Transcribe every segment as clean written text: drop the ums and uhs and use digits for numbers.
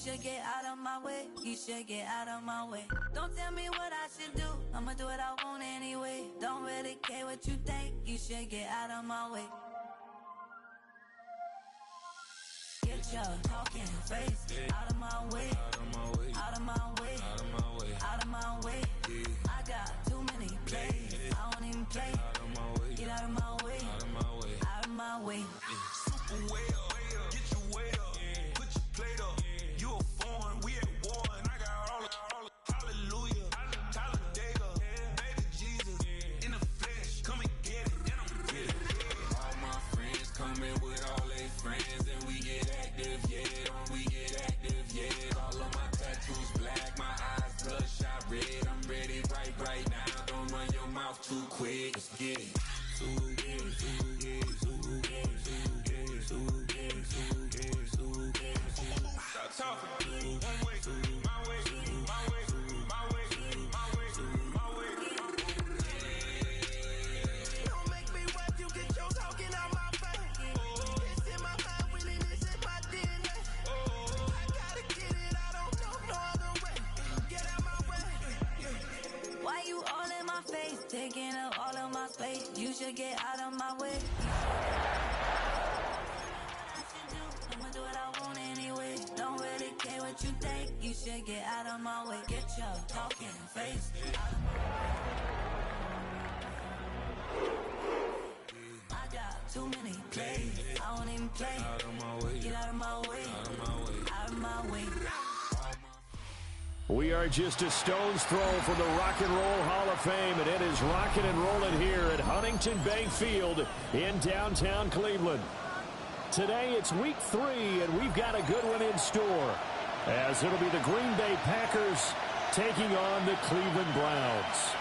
should get out of my way. You should get out of my way. Don't tell me what I should do. I'ma do what I want anyway. Don't really care what you think. You should get out of my way. Get your talking face out of my way. Out of my way. Out of my way. Out of my way. I got too many plays. I don't even play. Get out of my way. Out of my way. Out of my way. Super way up. Get your way up. Put your plate up. You a foreign. We at war. And I got all the hallelujah. Talladega. Baby Jesus. In the flesh. Come and get it. And I'm with it. All my friends coming with all their friends. And we get active. Yeah. We get active. Yeah. All of my tattoos black. My eyes bloodshot red. I'm ready right now. Don't run your mouth too quick. Let's get it. Stop talking. One way, my way, my way, my way, my way, my way. Don't make me rap, you get your talking out my face. It's in my mind, winning is in my DNA. I gotta get it, I don't know no other way. Get out my way. Why you all in my face, taking up all of my space? You should get out of my way. I'ma do what I want anyway. Don't really care what you think. You should get out of my way. Get your talking face out of my way. I got too many plays. I don't even play. Get out of my way. Out of my way. We are just a stone's throw from the Rock and Roll Hall of Fame, and it is rocking and rolling here at Huntington Bank Field in downtown Cleveland. Today it's week 3, and we've got a good one in store, as it'll be the Green Bay Packers taking on the Cleveland Browns.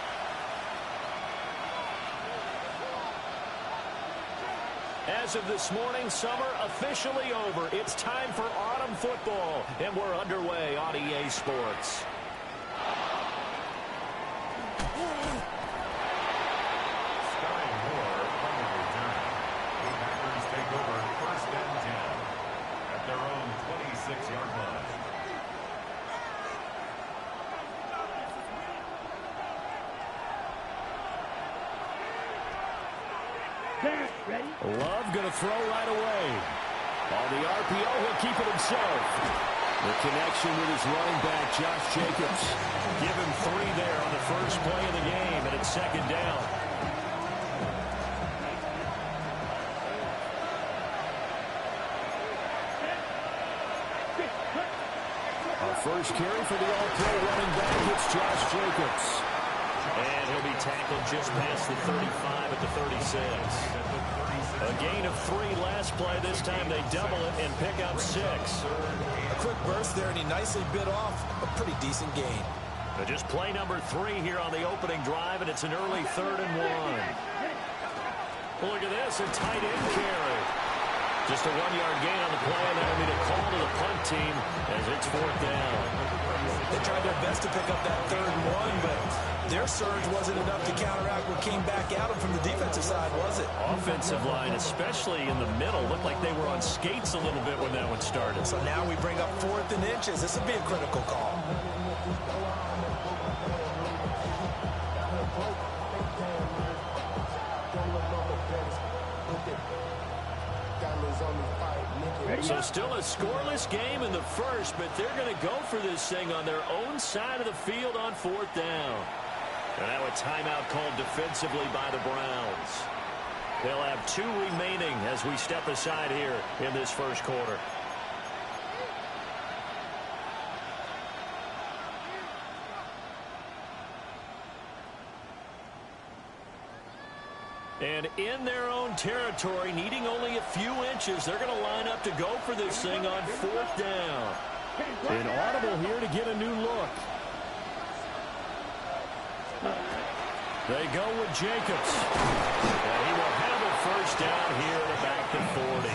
As of this morning, summer officially over. It's time for autumn football, and we're underway on EA Sports. Starting more from the return. The Packers take over 1st and 10 at their own 26-yard line. Love going to throw right away. On the RPO, he'll keep it himself. The connection with his running back, Josh Jacobs. Give him 3 there on the first play of the game, and it's 2nd down. Our first carry for the All-Pro running back, it's Josh Jacobs. And he'll be tackled just past the 35 at the 36. A gain of 3 last play. This time they double it and pick up 6. A quick burst there, and he nicely bit off a pretty decent gain. Just play number 3 here on the opening drive, and it's an early 3rd and 1. Look at this, a tight end carry. Just a 1-yard gain on the play, and that'll be the call to the punt team as it's 4th down. They tried their best to pick up that 3rd and 1, but their surge wasn't enough to counteract what came back at them from the defensive side, was it? Offensive line, especially in the middle, looked like they were on skates a little bit when that one started. So now we bring up 4th and inches. This would be a critical call. So still a scoreless game in the first, but they're going to go for this thing on their own side of the field on 4th down. And now a timeout called defensively by the Browns. They'll have 2 remaining as we step aside here in this first quarter. And in their own territory, needing only a few inches, they're going to line up to go for this thing on 4th down. An audible here to get a new look. They go with Jacobs. And he will have a first down here at back to 40.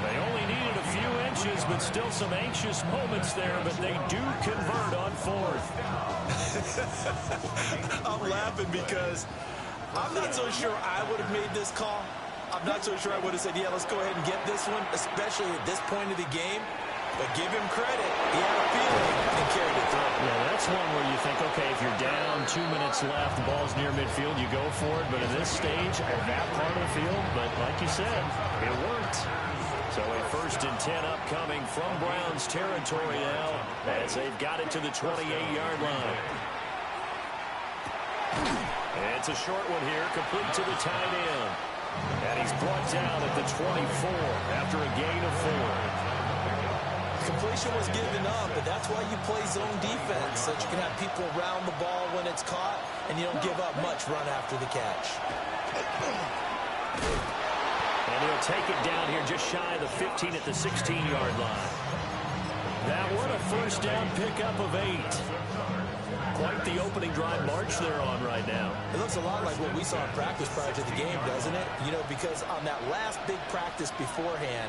They only needed a few inches, but still some anxious moments there, but they do convert on 4th. I'm laughing because I'm not so sure I would have made this call. I'm not so sure I would have said, yeah, let's go ahead and get this one, especially at this point of the game. But give him credit. He That's one where you think, okay, if you're down 2 minutes left, the ball's near midfield, you go for it. But in this stage, at that part of the field, but like you said, it worked. So a 1st and 10 upcoming from Browns territory now as they've got it to the 28-yard line. It's a short one here, complete to the tight end. And he's brought down at the 24 after a gain of 4. Completion was given up, but that's why you play zone defense, so that you can have people around the ball when it's caught, and you don't give up much run after the catch. And he'll take it down here just shy of the 15 at the 16-yard line. That one a 1st down pickup of 8. Quite the opening drive march they're on right now. It looks a lot like what we saw in practice prior to the game, doesn't it? You know, because on that last big practice beforehand,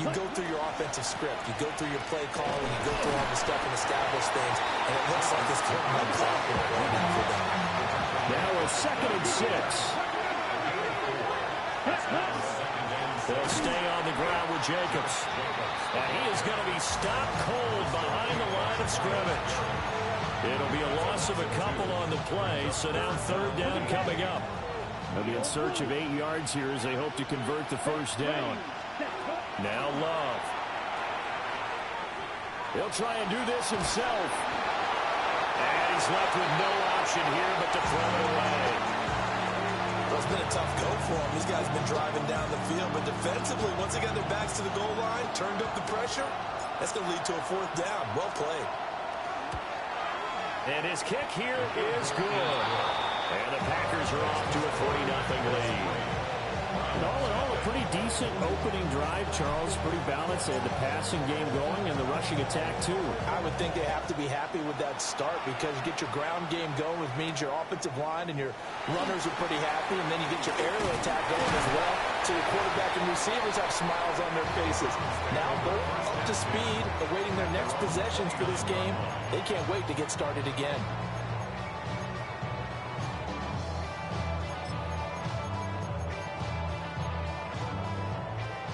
you go through your offensive script. You go through your play calling. You go through all the stuff and establish things. And it looks like it's coming up exactly right now for them. Now a 2nd and 6. They'll stay on the ground with Jacobs. And he is going to be stopped cold behind the line of scrimmage. It'll be a loss of a couple on the play, so now 3rd down coming up. They'll be in search of 8 yards here as they hope to convert the 1st down. Now Love. He'll try and do this himself. And he's left with no option here but to throw it away. Well, it's been a tough go for him. These guys have been driving down the field, but defensively, once they got their backs to the goal line, turned up the pressure, that's going to lead to a 4th down. Well played. And his kick here is good. And the Packers are off to a 3-0 lead. And all in all, a pretty decent opening drive, Charles. Pretty balanced. They had the passing game going and the rushing attack, too. I would think they have to be happy with that start because you get your ground game going, which means your offensive line and your runners are pretty happy, and then you get your aerial attack going as well, so your quarterback and receivers have smiles on their faces. Now they're up to speed, awaiting their next possessions for this game. They can't wait to get started again.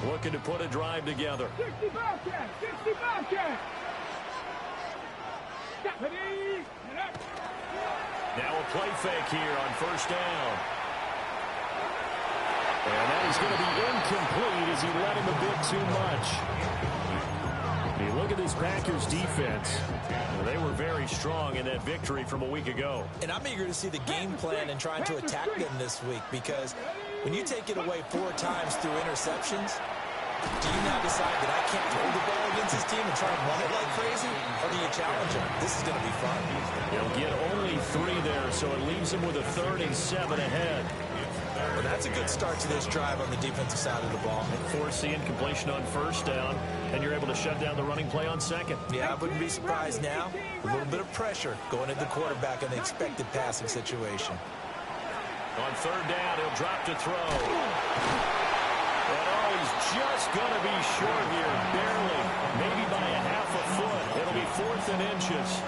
Looking to put a drive together. 60 Bobcats! 60 Bobcats! Now a play fake here on 1st down. And that is going to be incomplete as he let him a bit too much. You look at this Packers defense. They were very strong in that victory from a week ago. And I'm eager to see the game plan and trying to attack them this week because when you take it away 4 times through interceptions, do you now decide that I can't hold the ball against this team and try and run it like crazy? Or do you challenge them? This is going to be fun. He'll get only 3 there, so it leaves him with a 3rd and 7 ahead. Well, that's a good start to this drive on the defensive side of the ball. Force the incompletion on 1st down, and you're able to shut down the running play on 2nd. Yeah, I wouldn't be surprised now. A little bit of pressure going at the quarterback in the expected passing situation. On 3rd down, he'll drop to throw. And oh, he's just going to be short here, barely, maybe by a half a foot. It'll be 4th and inches.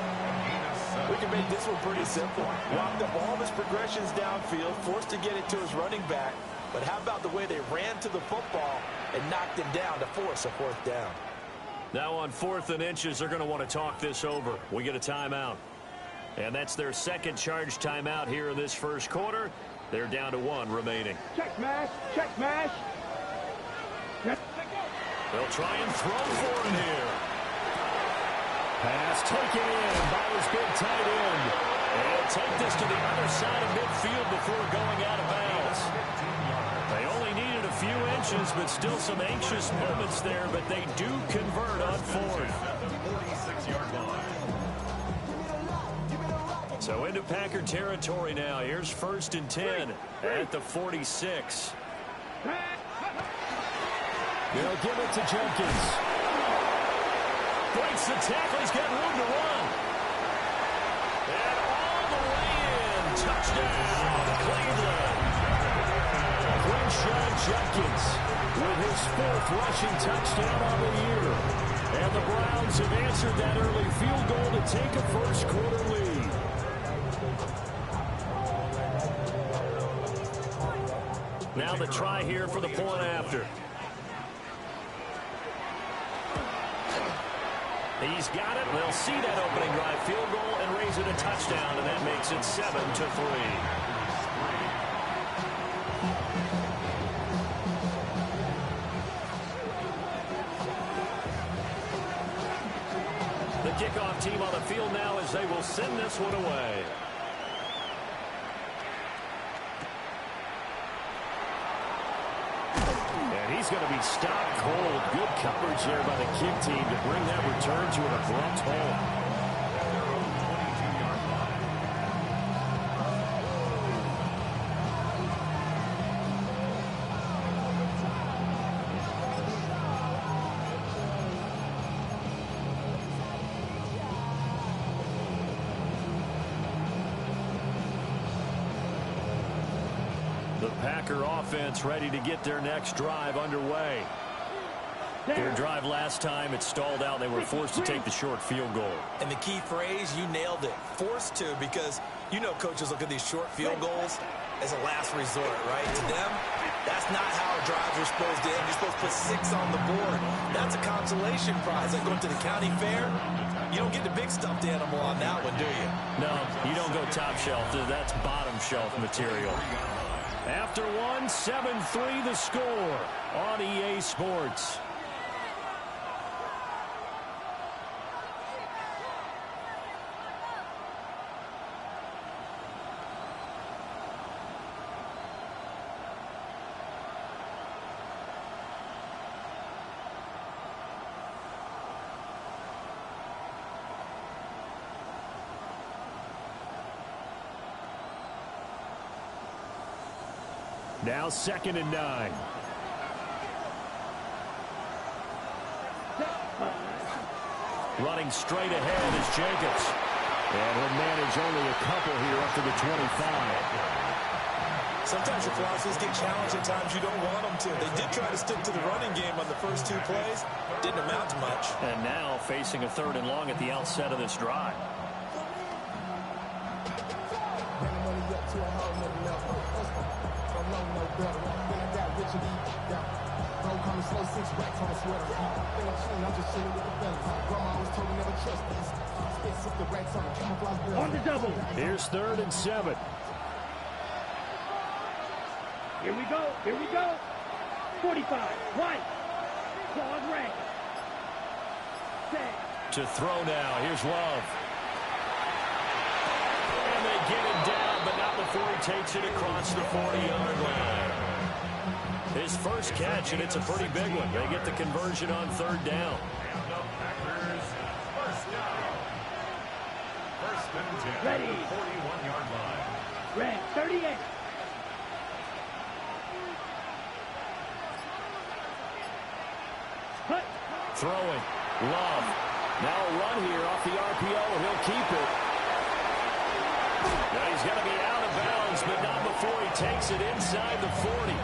We can make this one pretty simple. Locked up all of his progressions downfield, forced to get it to his running back. But how about the way they ran to the football and knocked him down to force a 4th down? Now on 4th and inches, they're going to want to talk this over. We get a timeout. And that's their 2nd charge timeout here in this 1st quarter. They're down to 1 remaining. Check mash, check mash. They'll try and throw for it here. Pass taken in by his big tight end. And he'll take this to the other side of midfield before going out of bounds. They only needed a few inches, but still some anxious moments there, but they do convert on 4th. 46-yard line. So into Packer territory now. Here's 1st and 10 at the 46. They'll give it to Jenkins. Breaks the tackle. He's got room to run. And all the way in. Touchdown, Cleveland. Quinshon Judkins with his 4th rushing touchdown on the year. And the Browns have answered that early field goal to take a 1st quarter lead. Now the try here for the point after. He's got it. They'll see that opening drive field goal and raise it a touchdown, and that makes it 7-3. The kickoff team on the field now as they will send this one away. And he's going to be stopped cold. Good coverage there by the kick team to bring that return to an abrupt halt. The Packer offense ready to get their next drive underway. Their drive last time, it stalled out. They were forced to take the short field goal. And the key phrase, you nailed it, forced to, because you know coaches look at these short field goals as a last resort, right? To them, that's not how drives are supposed to end. You're supposed to put 6 on the board. That's a consolation prize. Like going to the county fair, you don't get the big stuffed animal on that one, do you? No, you don't go top shelf. That's bottom shelf material. After one, 7-3 the score on EA Sports. Now 2nd and 9. Running straight ahead is Jacobs. And he'll manage only a couple here up to the 25. Sometimes your philosophies get challenged at times you don't want them to. They did try to stick to the running game on the first 2 plays. Didn't amount to much. And now facing a 3rd and long at the outset of this drive. On the double. Here's 3rd and 7. Here we go. Here we go. 45. White. Claude Ray. Set. To throw now. Here's Love. And they get him down, but not before he takes it across the 40-yard line. His first catch, and it's a pretty big one. They get the conversion on 3rd down. First and 10. Ready. 41-yard line. Red. 38. Hut. Throwing. Love. Now a run here off the RPO, and he'll keep it. Now he's going to be out of bounds, but not before he takes it inside the 40.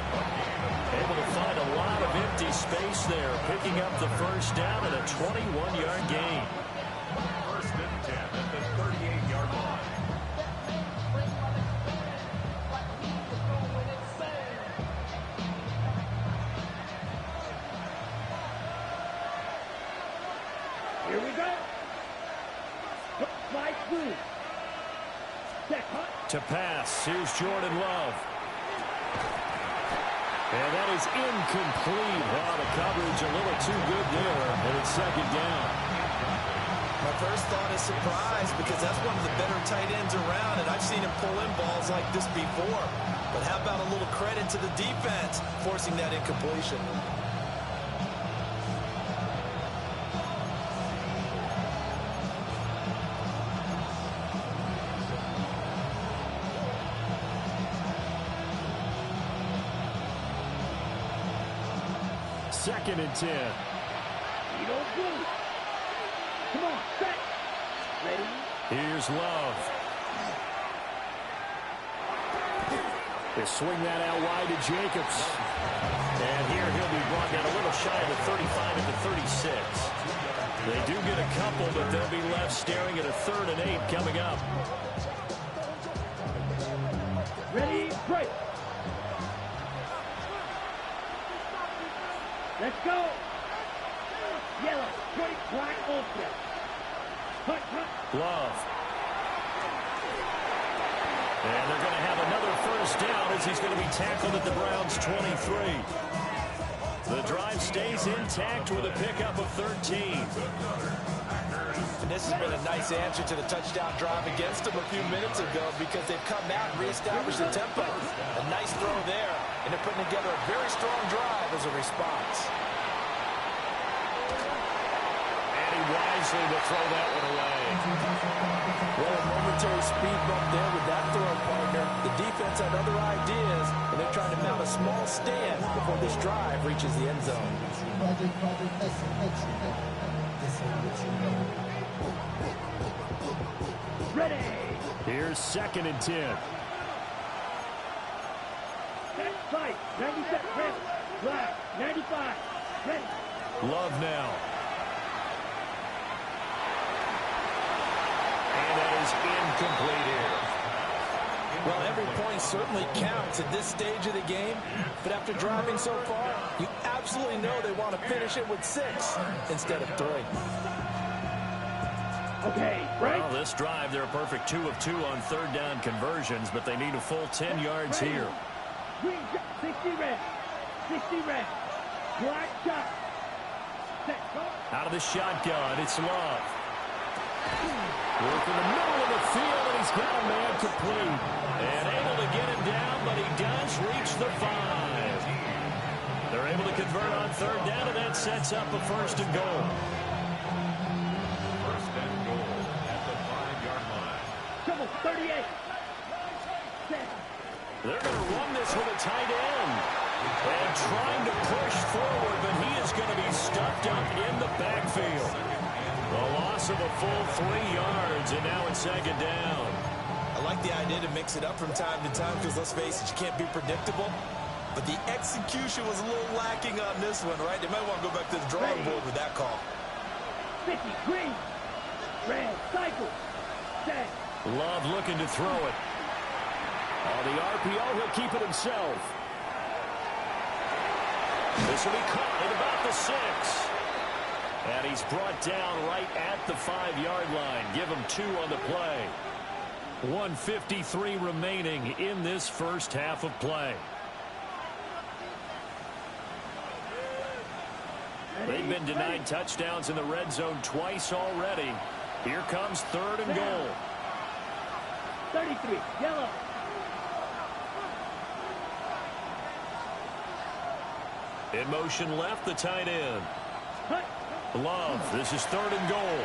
Able to find a lot of empty space there, picking up the first down and a 21-yard gain. First and 10 at the 38-yard line. Here we go. Mike Blue. Check hut. To pass, here's Jordan Love. And that is incomplete. Wow, the coverage a little too good there, and it's 2nd down. My first thought is surprise, because that's one of the better tight ends around, and I've seen him pull in balls like this before. But how about a little credit to the defense forcing that incompletion? Second and 10. Edo Blue. Come on, set. Ready. Here's Love. They swing that out wide to Jacobs. And here he'll be brought down a little shy of the 35 at the 36. They do get a couple, but they'll be left staring at a 3rd and 8 coming up. Ready, break. Let's go. Yellow, straight, black, ultra. Hunt, hunt. Love. And they're going to have another first down as he's going to be tackled at the Browns' 23. The drive stays intact with a pickup of 13. And this has been a nice answer to the touchdown drive against them a few minutes ago because they've come out and reestablished the tempo. A nice throw there, and they're putting together a very strong drive as a response. And he wisely will throw that one away. Well, a momentary speed bump there with that throw, partner. The defense had other ideas, and they're trying to mount a small stand before this drive reaches the end zone. Ready. Here's 2nd and 10. Set, fight. 97, ready. Drive. 95, ready. Love now. And that is incomplete here. Well, every point certainly counts at this stage of the game, but after driving so far, you absolutely know they want to finish it with 6 instead of 3. Okay, break. Well, this drive, they're a perfect 2 of 2 on 3rd down conversions, but they need a full 10 yards Ready. here. Green shot. 60 red. 60 red. Black shot. Set, go. Out of the shotgun, it's Love. Work in the middle of the field, and he's got a man complete. And able to get him down, but he does reach the 5. They're able to convert on 3rd down, and that sets up a 1st and goal. 1st and goal at the 5-yard line. Double 38. Set. They're going to run this with a tight end. And trying to push forward, but he is going to be stuffed up in the backfield. A loss of a full 3 yards, and now it's 2nd down. I like the idea to mix it up from time to time because, let's face it, you can't be predictable. But the execution was a little lacking on this one, right? They might want to go back to the drawing board with that call. 50, green. Red, cycle. Set. Love looking to throw it. On the RPO, he'll keep it himself. This will be caught at about the 6. And he's brought down right at the 5-yard line. Give him 2 on the play. 1:53 remaining in this first half of play. They've been denied touchdowns in the red zone twice already. Here comes 3rd and goal. 33, yellow. In motion left, the tight end. Hunt. Love, this is 3rd and goal.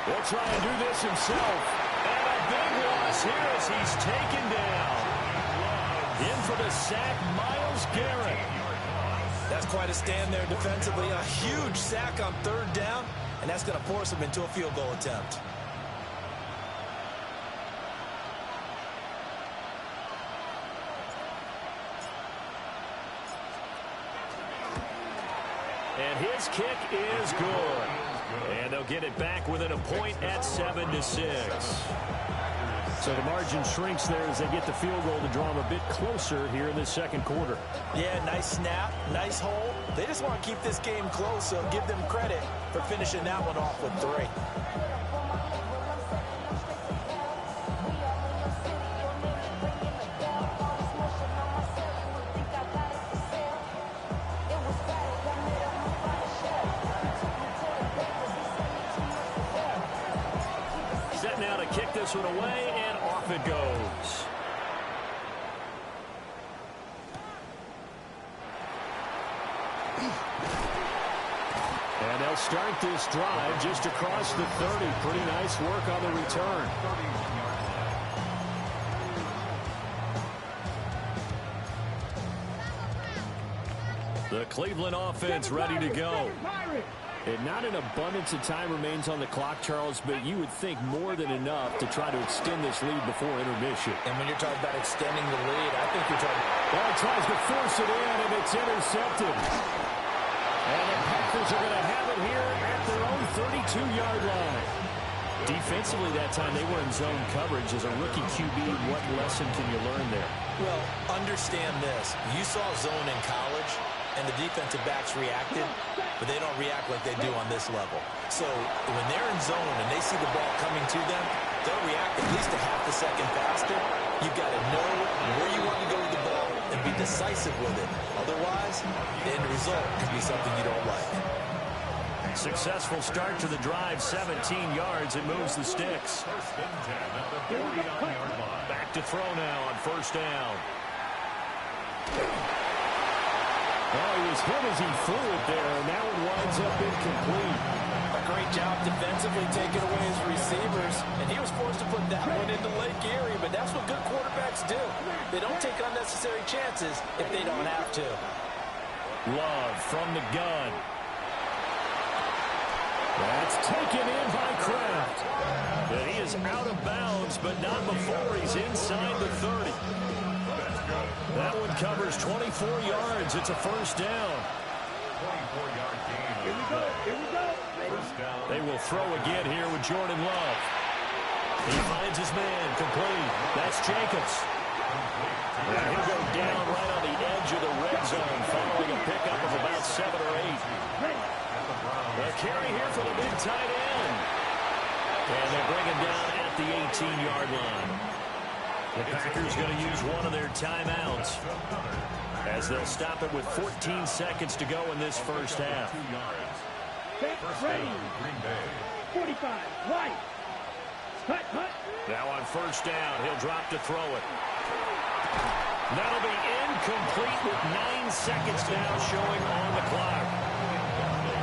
He'll try and do this himself. And a big loss here as he's taken down. In for the sack, Myles Garrett. That's quite a stand there defensively. A huge sack on 3rd down, and that's going to force him into a field goal attempt. And his kick is good. And they'll get it back within a point at 7-6. So the margin shrinks there as they get the field goal to draw them a bit closer here in the 2nd quarter. Yeah, nice snap, nice hole. They just want to keep this game close, so give them credit for finishing that one off with 3. Set now to kick this one away, and off it goes. And they'll start this drive just across the 30. Pretty nice work on the return. The Cleveland offense ready to go. And not an abundance of time remains on the clock, Charles, but you would think more than enough to try to extend this lead before intermission. And when you're talking about extending the lead, I think you're talking... Well, he tries to force it in, and it's intercepted. And the Packers are going to have it here at their own 32-yard line. Defensively that time, they were in zone coverage. As a rookie QB, what lesson can you learn there? Well, understand this. You saw zone in college. and the defensive backs reacted, but they don't react like they do on this level. So when they're in zone and they see the ball coming to them, they'll react at least a half a second faster. You've got to know where you want to go with the ball and be decisive with it. Otherwise, the end result could be something you don't like. Successful start to the drive, 17 yards. It moves the sticks. First and 10 at the 49-yard line. Back to throw now on first down. Oh, he was hit as he threw it there, and that one winds up incomplete. A great job defensively taking away his receivers, and he was forced to put that one into Lake Erie, but that's what good quarterbacks do. They don't take unnecessary chances if they don't have to. Love from the gun. That's taken in by Kraft. But he is out of bounds, but not before he's inside the 30. That one covers 24 yards. It's a first down. 24-yard gain. Here we go. Here we go. First down. They will throw again here with Jordan Love. He finds his man complete. That's Jacobs. And he'll go down right on the edge of the red zone following a pickup of about 7 or 8. A carry here for the big tight end. And they bring him down at the 18-yard line. The Packers going to use one of their timeouts as they'll stop it with 14 seconds to go in this first half. Ready. 45. Right. Hut. Now on first down, he'll drop to throw it. That'll be incomplete with 9 seconds now showing on the clock.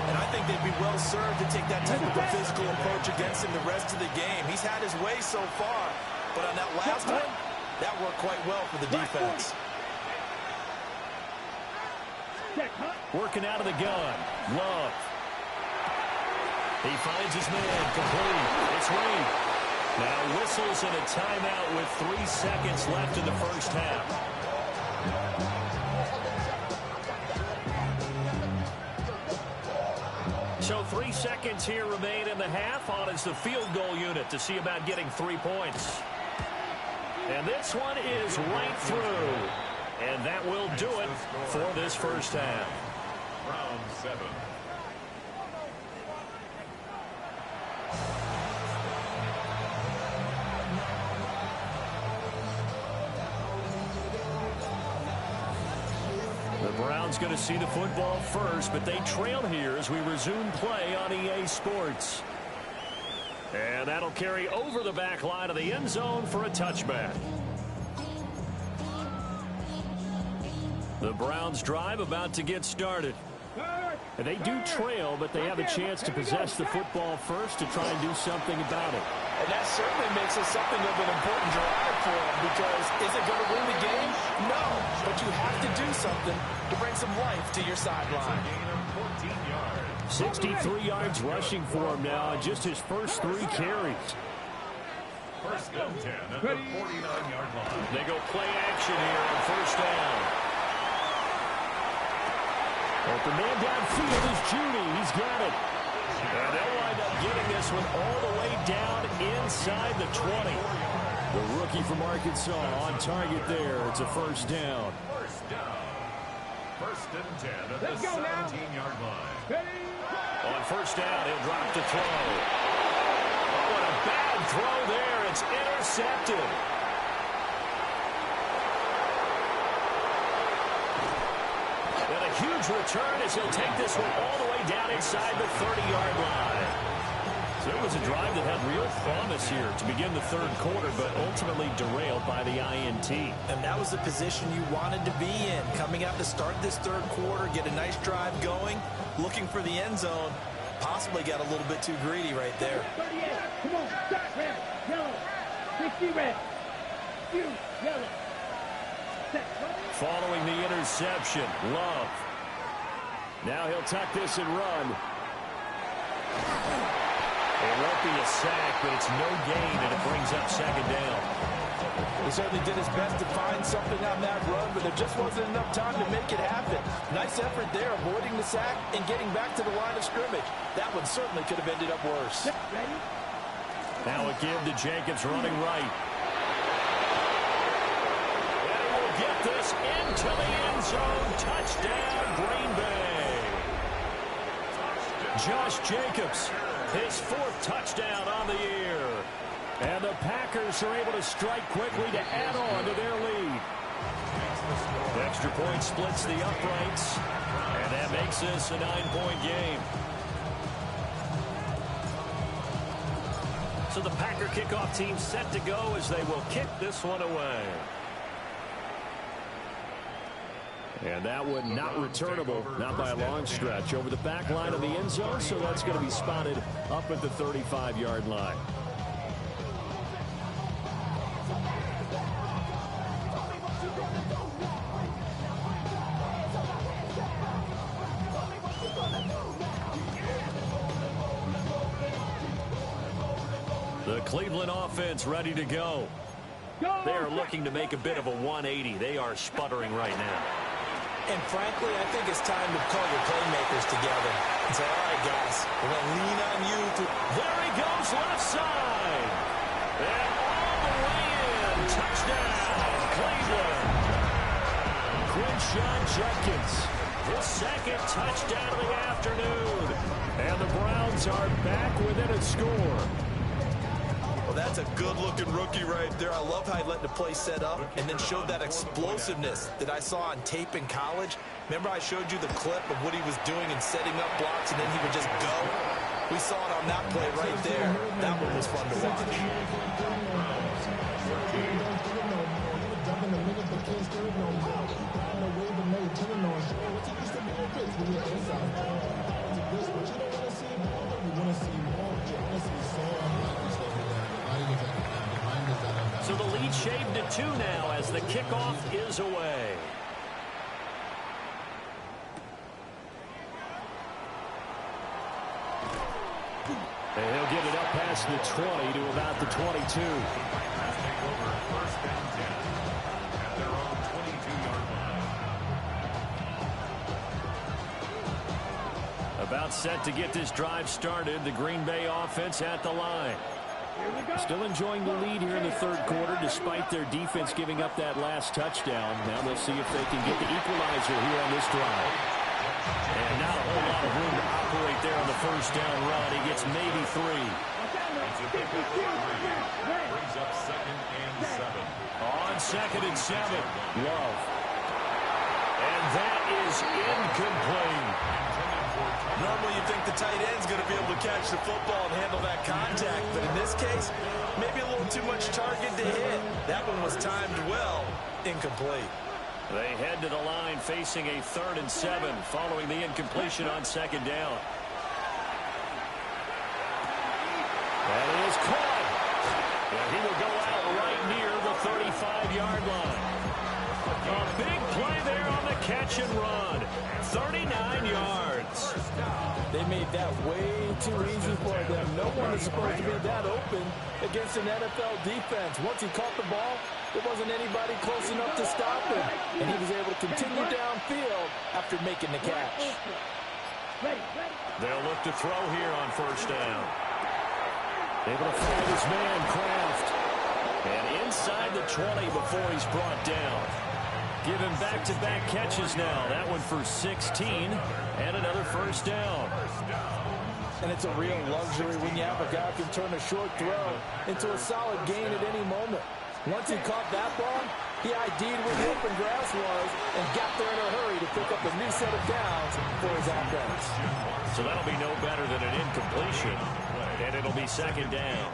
And I think they'd be well served to take that type of a physical approach against him the rest of the game. He's had his way so far, but on that last one, that worked quite well for the defense. Working out of the gun. Love. He finds his man complete. It's Reed. Now whistles and a timeout with 3 seconds left in the first half. So 3 seconds here remain in the half on as the field goal unit to see about getting 3 points. And this one is right through. And that will do it for this first half. Round 7. The Browns going to see the football first, but they trail here as we resume play on EA Sports. And that'll carry over the back line of the end zone for a touchback. The Browns drive about to get started. And they do trail, but they have a chance to possess the football first to try and do something about it. And that certainly makes it something of an important drive for them, because is it going to win the game? No, but you have to do something to bring some life to your sideline. 63 yards rushing for him now in just his first 3 carries. First and 10 at the 49-yard line. They go play action here on first down. But the man downfield is Judy. He's got it. And they'll wind up getting this one all the way down inside the 20. The rookie from Arkansas on target there. It's a first down. First down. First and 10 at the 17-yard line. On first down, he'll drop to throw. Oh, what a bad throw there. It's intercepted. And a huge return as he'll take this one all the way down inside the 30-yard line. So it was a drive that had real promise here to begin the third quarter, but ultimately derailed by the INT. And that was the position you wanted to be in, coming out to start this third quarter, get a nice drive going, looking for the end zone. Possibly got a little bit too greedy right there. 38. Come on. Start red. Yellow. 60 red. You. Yellow. Set. Following the interception, Love. Now he'll tuck this and run. It won't be a sack, but it's no gain, and it brings up second down. He certainly did his best to find something on that run, but there just wasn't enough time to make it happen. Nice effort there, avoiding the sack and getting back to the line of scrimmage. That one certainly could have ended up worse. Ready? Now a give to Jacobs running right. And he will get this into the end zone. Touchdown, Green Bay. Josh Jacobs, his 4th touchdown on the year. And the Packers are able to strike quickly to add on to their lead. The extra point splits the uprights, and that makes this a 9-point game. So the Packer kickoff team set to go as they will kick this one away. And that one not returnable, not by a long stretch, over the back line of the end zone, so that's going to be spotted up at the 35-yard line. The Cleveland offense ready to go. They are looking to make a bit of a 180. They are sputtering right now. And frankly, I think it's time to call your playmakers together and say, all right, guys, we're going to lean on you. There he goes, left side. And all the way in. Touchdown, Cleveland. Quinshon Judkins, his 2nd touchdown of the afternoon. And the Browns are back within a score. Well, that's a good-looking rookie right there. I love how he let the play set up and then showed that explosiveness that I saw on tape in college. Remember I showed you the clip of what he was doing and setting up blocks, and then he would just go? We saw it on that play right there. That one was fun to watch. So the lead shaved to 2 now as the kickoff is away. And he'll get it up past the 20 to about the 22. Take over 1st and 10 at their own 22-yard line. About set to get this drive started. The Green Bay offense at the line. Still enjoying the lead here in the 3rd quarter despite their defense giving up that last touchdown. Now they'll see if they can get the equalizer here on this drive. And not a whole lot of room to operate there on the 1st down run. He gets maybe 3. Brings up 2nd and 7. On 2nd and 7. Love. And that is incomplete. Normally you think the tight end's going to be able to catch the football and handle that contact, but in this case, maybe a little too much target to hit. That one was timed well. Incomplete. They head to the line facing a 3rd and 7 following the incompletion on 2nd down. That is caught. And he will go out right near the 35-yard line. A big play there on the catch and run. 39 yards. They made that way too easy for them. No one is supposed to be that open against an NFL defense. Once he caught the ball, there wasn't anybody close enough to stop him. And he was able to continue downfield after making the catch. They'll look to throw here on 1st down. Able to find his man, Kraft. And inside the 20 before he's brought down. Give him back-to-back catches now. That one for 16 and another 1st down. And it's a real luxury when you have a guy who can turn a short throw into a solid gain at any moment. Once he caught that ball, he ID'd where the open grass was and got there in a hurry to pick up a new set of downs for his offense. So that'll be no better than an incompletion, and it'll be 2nd down.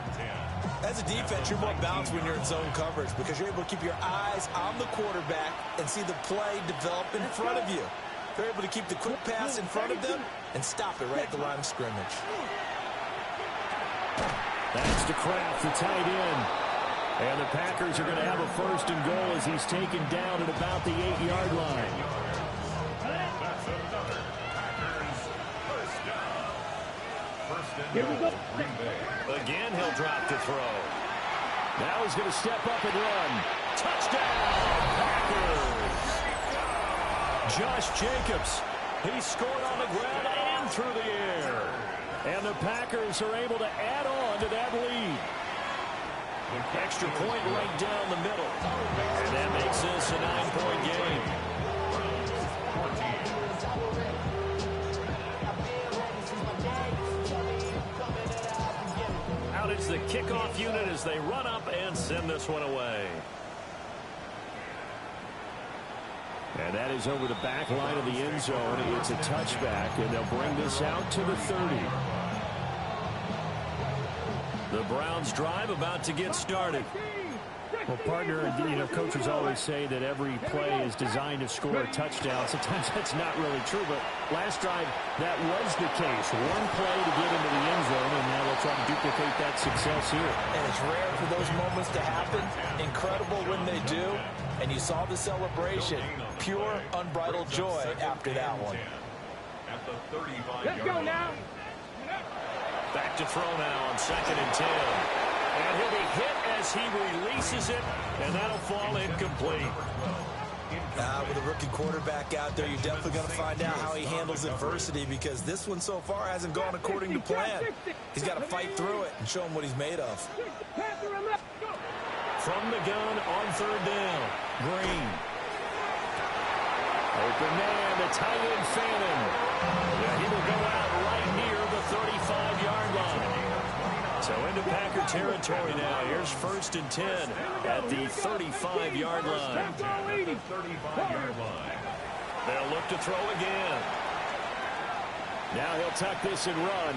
As a defense, you're more balanced when you're in zone coverage because you're able to keep your eyes on the quarterback and see the play develop in front of you. They're able to keep the quick pass in front of them and stop it right at the line of scrimmage. That's to Kraft, the tight end. And the Packers are going to have a 1st and goal as he's taken down at about the 8-yard line. That's another Packers 1st down. 1st and Here we go. Green Bay. Again, he'll drop to throw. Now he's going to step up and run. Touchdown, Packers! Josh Jacobs, he scored on the ground and through the air. And the Packers are able to add on to that lead. Extra point right down the middle. And that makes this a 9-point game. Out is the kickoff unit as they run up and send this one away. And that is over the back line of the end zone. It's a touchback, and they'll bring this out to the 30. The Browns drive about to get started. Well, partner, coaches always say that every play is designed to score a touchdown. Sometimes that's not really true, but last drive, that was the case. One play to get into the end zone, and now they'll try to duplicate that success here. And it's rare for those moments to happen. Incredible when they do. And you saw the celebration. Pure, unbridled joy after that one. Let's go now. Back to throw now on 2nd and 10. And he'll be hit as he releases it, and that'll fall incomplete. With a rookie quarterback out there, you're definitely going to find out how he handles adversity, because this one so far hasn't gone according to plan. He's got to fight through it and show him what he's made of. From the gun on 3rd down, Green. Open man, the tight end Fannin. Yeah, he will go out right near the 35-yard line. So into Packer territory now. Here's 1st and 10 at the 35-yard line. They'll look to throw again. Now he'll tuck this and run.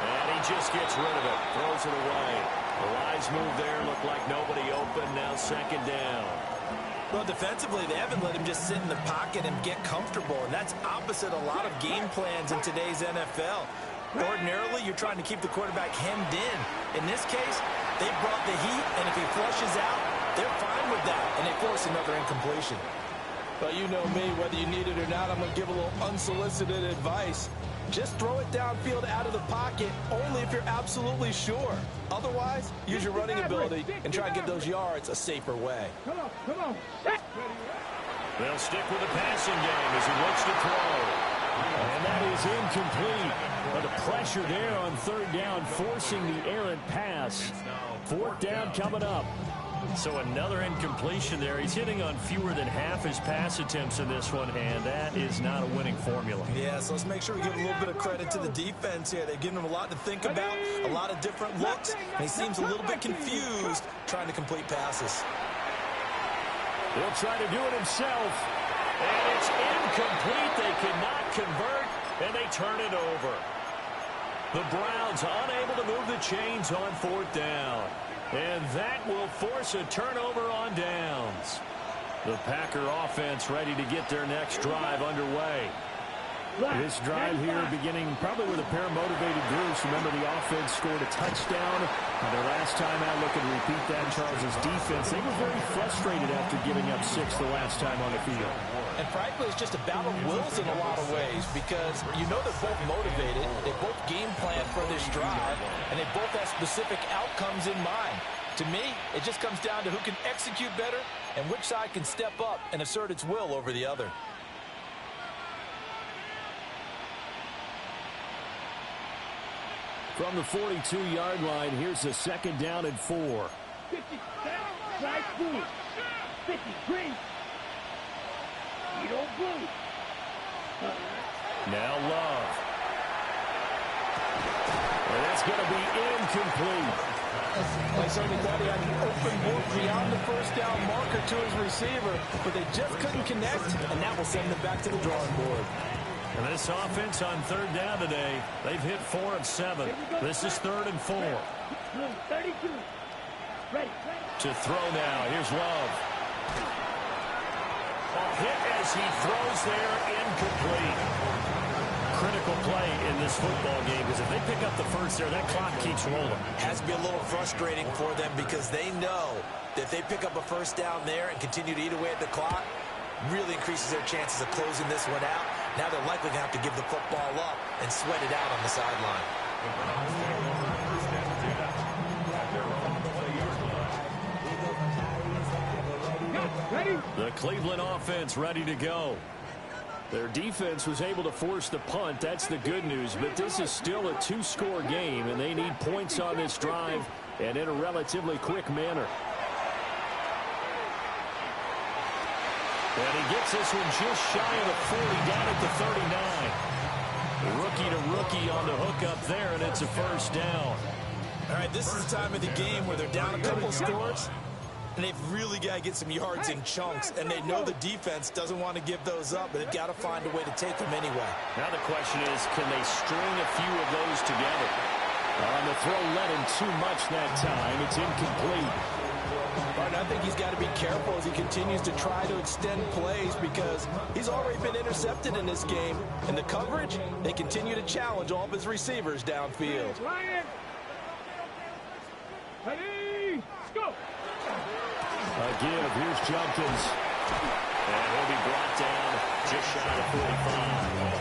And he just gets rid of it. Throws it away. The wise move there. Looked like nobody open. Now 2nd down. Well, defensively, they haven't let him just sit in the pocket and get comfortable, and that's opposite a lot of game plans in today's NFL. Ordinarily, you're trying to keep the quarterback hemmed in. In this case, they brought the heat, and if he flushes out, they're fine with that, and they force another incompletion. But you know me, whether you need it or not, I'm going to give a little unsolicited advice. Just throw it downfield out of the pocket only if you're absolutely sure. Otherwise, use your running ability and try and get those yards a safer way. Come on. They'll stick with the passing game as he looks to throw. And that is incomplete. But the pressure there on 3rd down, forcing the errant pass. 4th down coming up. So another incompletion there. He's hitting on fewer than half his pass attempts in this one, and that is not a winning formula. Yeah, so let's make sure we give a little bit of credit to the defense here. They've given him a lot to think about, a lot of different looks, and he seems a little bit confused trying to complete passes. He'll try to do it himself, and it's incomplete. They cannot convert, and they turn it over. The Browns unable to move the chains on 4th down. And that will force a turnover on downs. The Packer offense ready to get their next drive underway. This drive here beginning probably with a pair of motivated groups. Remember, the offense scored a touchdown. Their last time out, look and repeat that. Charles' defense, they were very frustrated after giving up 6 the last time on the field. And frankly, it's just a battle of wills in a lot of ways, because you know they're both motivated, they both game plan for this drive, and they both have specific outcomes in mind. To me, it just comes down to who can execute better and which side can step up and assert its will over the other. From the 42-yard line, here's the 2nd down and 4. 50, right blue. 50, green. You don't blue. Now Love. And that's going to be incomplete. I certainly thought he had an open book beyond the 1st down marker to his receiver, but they just couldn't connect, and that will send them back to the drawing board. And this offense on 3rd down today, they've hit 4 of 7. This is 3rd and 4. 32. Ready. To throw now. Here's Love. A hit as he throws there, incomplete. Critical play in this football game, because if they pick up the first there, that clock keeps rolling. Has to be a little frustrating for them, because they know that if they pick up a 1st down there and continue to eat away at the clock, really increases their chances of closing this one out. Now they're likely going to have to give the football up and sweat it out on the sideline. Ready? The Cleveland offense ready to go. Their defense was able to force the punt. That's the good news. But this is still a two-score game, and they need points on this drive and in a relatively quick manner. And he gets this one just shy of the 40, down at the 39. Rookie to rookie on the hook up there, and it's a first down. All right, this is the time of the game where they're down a couple of scores, and they've really got to get some yards in chunks, and they know the defense doesn't want to give those up, but they've got to find a way to take them anyway. Now the question is, can they string a few of those together? On the throw, led him too much that time. It's incomplete. But I think he's got to be careful as he continues to try to extend plays because he's already been intercepted in this game. And the coverage, they continue to challenge all of his receivers downfield. Ryan. Ready, go. A give, here's Judkins. And he'll be brought down just shy of 45.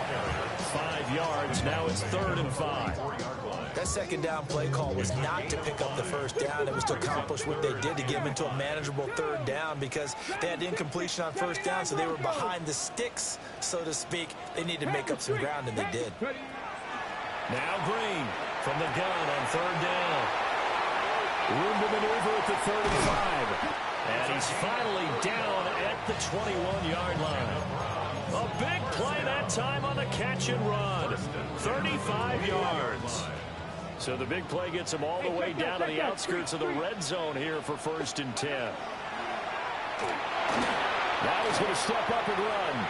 5 yards, now it's 3rd and 5. That second down play call was not to pick up the first down. It was to accomplish what they did to get them into a manageable 3rd down because they had incompletion on first down, so they were behind the sticks, so to speak. They needed to make up some ground, and they did. Now Green from the gun on 3rd down. Room to maneuver at the 35. And he's finally down at the 21-yard line. A big play that time on the catch and run. 35 yards. So the big play gets him all the way down to the outskirts of the red zone here for 1st and 10. Now he's going to step up and run.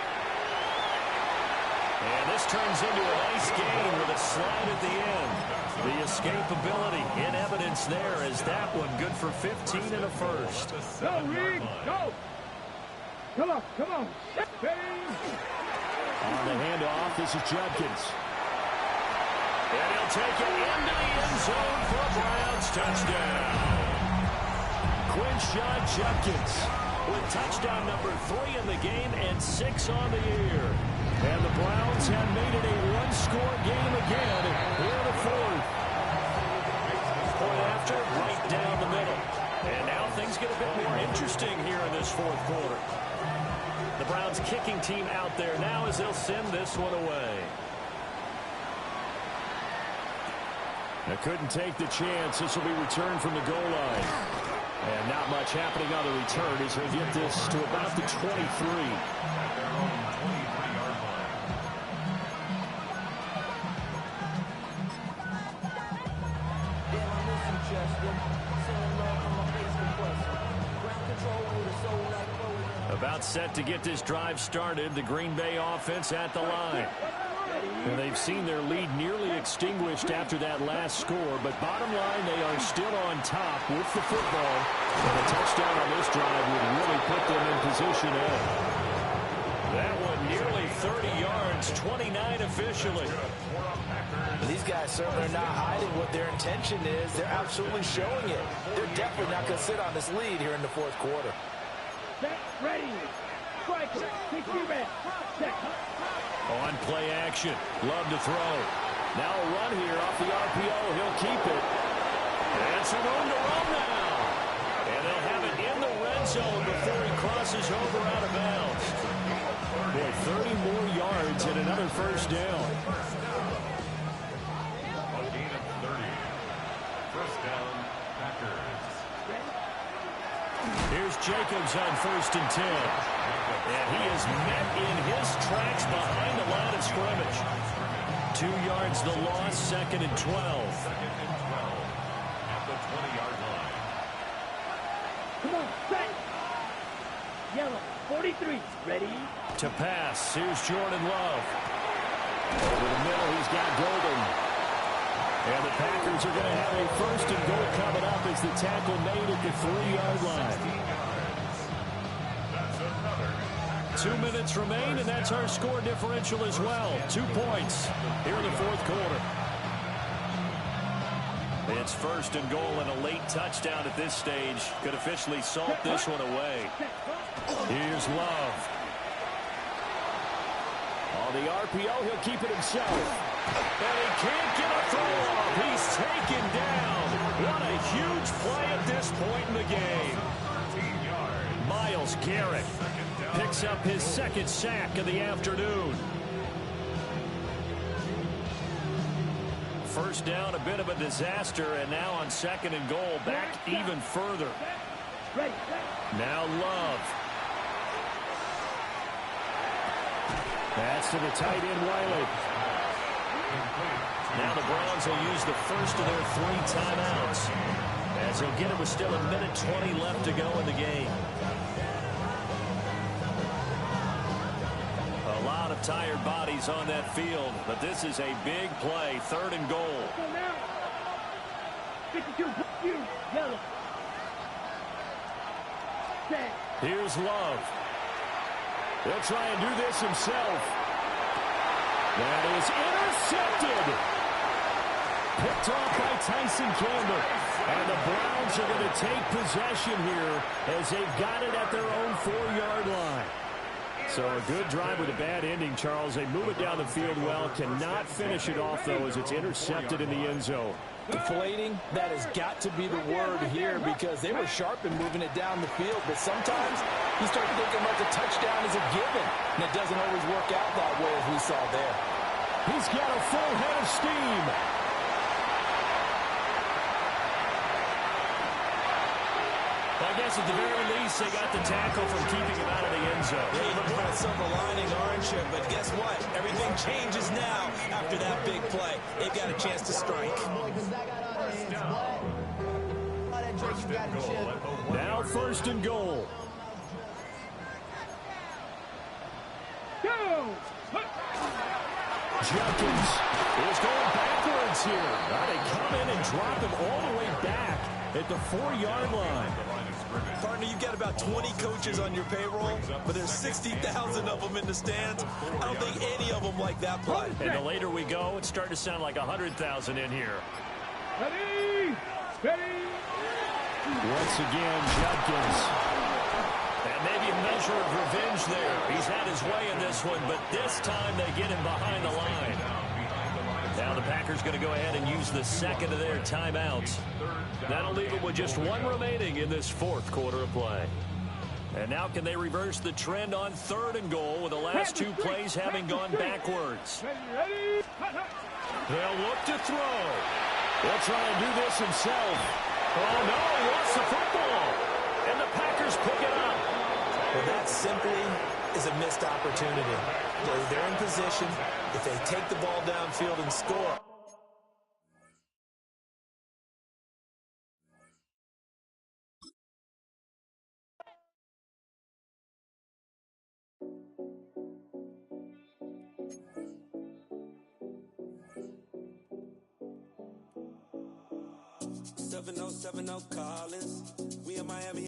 And this turns into a nice gain with a slide at the end. The escapability in evidence there is that one good for 15 and a first. Go, Reed, go. Come on, come on. On the handoff, this is Judkins. And he'll take it into the end zone for a Browns touchdown. Quinshon Judkins with touchdown number 3 in the game and 6 on the year. And the Browns have made it a one-score game again here in the 4th. Point after, right down the middle. And now things get a bit more interesting here in this 4th quarter. The Browns kicking team out there now as they'll send this one away. They couldn't take the chance. This will be returned from the goal line. And not much happening on the return as he'll get this to about the 23. About set to get this drive started, the Green Bay offense at the line. And they've seen their lead nearly extinguished after that last score, but bottom line, they are still on top with the football. And a touchdown on this drive would really put them in position A. That one nearly 30 yards, 29 officially. These guys certainly are not hiding what their intention is. They're absolutely showing it. They're definitely not going to sit on this lead here in the 4th quarter. Set, ready, striker, 60 red, set. On play action, Love to throw. Now a run here off the RPO, he'll keep it. And some room to run now. And they'll have it in the red zone before he crosses over out of bounds. Boy, 30 more yards and another first down. A gain of 30. First down, Packers. Here's Jacobs on 1st and 10. And he is met in his tracks behind the line of scrimmage. 2 yards the loss, 2nd and 12. 2nd and 12 at the 20-yard line. Come on, set. Yellow, 43, ready. To pass, here's Jordan Love. Over the middle, he's got Golden. And the Packers are going to have a 1st and goal coming up as the tackle made at the 3-yard line. 2 minutes remain, and that's our score differential as well. 2 points here in the 4th quarter. It's 1st and goal and a late touchdown at this stage. Could officially salt this one away. Here's Love. On the RPO, he'll keep it himself. And he can't get a throw off. He's taken down. What a huge play at this point in the game. Myles Garrett picks up his second sack of the afternoon. First down, a bit of a disaster, and now on 2nd and goal, back even further. Now Love. That's to the tight end, Wiley. Now the Browns will use the first of their 3 timeouts, as he'll get it with still 1:20 left to go in the game. A lot of tired bodies on that field, but this is a big play, 3rd and goal. Here's Love. He'll try and do this himself. That is intercepted. Picked off by Tyson Campbell. And the Browns are going to take possession here as they've got it at their own 4-yard line. So a good drive with a bad ending, Charles. They move it down the field well. Cannot finish it off, though, as it's intercepted in the end zone. Deflating, that has got to be the word here, because they were sharp in moving it down the field, but sometimes you start thinking like a touchdown is a given, and it doesn't always work out that way, as we saw there. He's got a full head of steam. I guess at the very least, they got the tackle from keeping him out of the end zone. Yeah, you put a silver lining, aren't you? But guess what? Everything changes now after that big play. They've got a chance to strike. Now 1st and goal. Jenkins is going backwards here. They come in and drop him all the way back at the 4-yard line. Partner, you've got about 20 coaches on your payroll, but there's 60,000 of them in the stands. I don't think any of them like that play. And the later we go, it's starting to sound like 100,000 in here. Ready? Ready? Once again, Jenkins. And maybe a measure of revenge there. He's had his way in this one, but this time they get him behind the line. Now the Packers going to go ahead and use the 2nd of their timeouts. That'll leave them with just 1 remaining in this 4th quarter of play. And now can they reverse the trend on 3rd and goal with the last 2 plays having gone backwards? They'll look to throw. He'll try and do this himself. Oh, no, he lost the football. And the Packers pick it up. Well, that simply is a missed opportunity. They're in position. If they take the ball downfield and score. Collins. We in Miami.